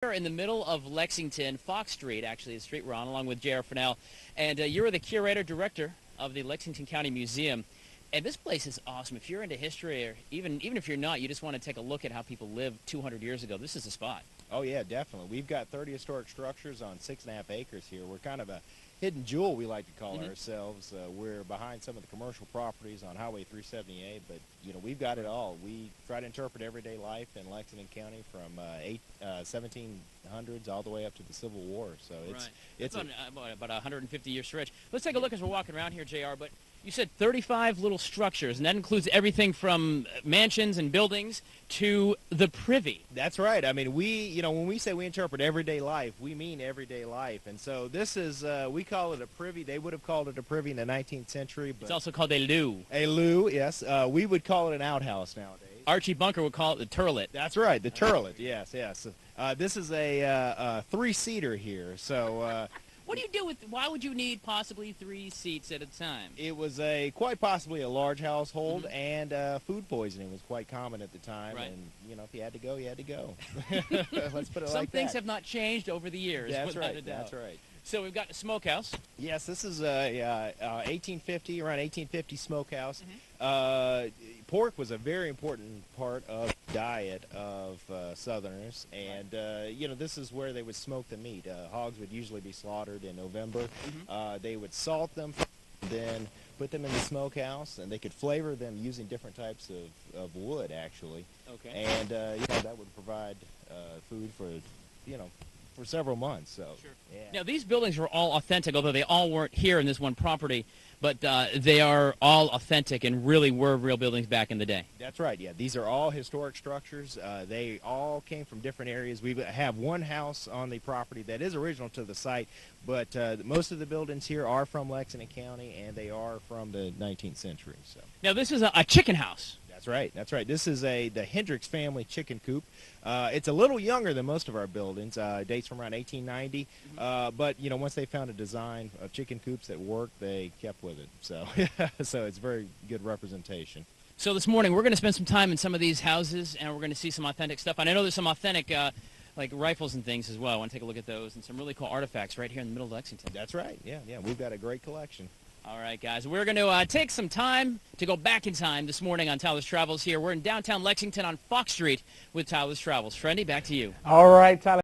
We're in the middle of Lexington, Fox Street, actually, the street we're on, along with J.R. Fennell. And you're the curator-director of the Lexington County Museum. And this place is awesome. If you're into history, or even if you're not, you just want to take a look at how people lived 200 years ago, this is the spot. Oh, yeah, definitely. We've got 30 historic structures on 6.5 acres here. We're kind of a hidden jewel, we like to call ourselves. We're behind some of the commercial properties on Highway 378, but, you know, we've got it all. We try to interpret everyday life in Lexington County from 1700s all the way up to the Civil War. So it's about a 150-year stretch. Let's take a look as we're walking around here, JR, but you said 35 little structures, and that includes everything from mansions and buildings to the Privy. That's right. I mean, when we say we interpret everyday life, we mean everyday life. And so this is, we call it a Privy. They would have called it a Privy in the 19th century. But it's also called a loo. A loo, yes. We would call it an outhouse nowadays. Archie Bunker would call it the turlet. That's right, the turlet, yes. This is a three-seater here, so... What do you do with, why would you need possibly 3 seats at a time? It was quite possibly a large household, and food poisoning was quite common at the time. Right. And, you know, if you had to go, you had to go. Let's put it like that. Some things have not changed over the years. That's without right, a doubt. that's right. So we've got a smokehouse. Yes, this is around 1850 smokehouse. Pork was a very important part of the diet of Southerners, and you know, this is where they would smoke the meat. Hogs would usually be slaughtered in November. They would salt them, then put them in the smokehouse, and they could flavor them using different types of wood, actually. Okay. And you know, that would provide food for, you know, for several months. So sure. Yeah. Now, these buildings were all authentic, although they all weren't here in this one property, but they are all authentic and really were real buildings back in the day. That's right, yeah. These are all historic structures. They all came from different areas. We have one house on the property that is original to the site, but most of the buildings here are from Lexington County, and they are from the 19th century. So. Now, this is a chicken house. That's right. That's right. This is the Hendricks family chicken coop. It's a little younger than most of our buildings. It dates from around 1890. But you know, once they found a design of chicken coops that worked, they kept with it. So, so it's very good representation. So this morning we're going to spend some time in some of these houses, and we're going to see some authentic stuff. And I know there's some authentic, like rifles and things as well. I want to take a look at those and some really cool artifacts right here in the middle of Lexington. That's right. Yeah. We've got a great collection. All right, guys. We're going to take some time to go back in time this morning on Tyler's Travels here. We're in downtown Lexington on Fox Street with Tyler's Travels. Friendy, back to you. All right, Tyler.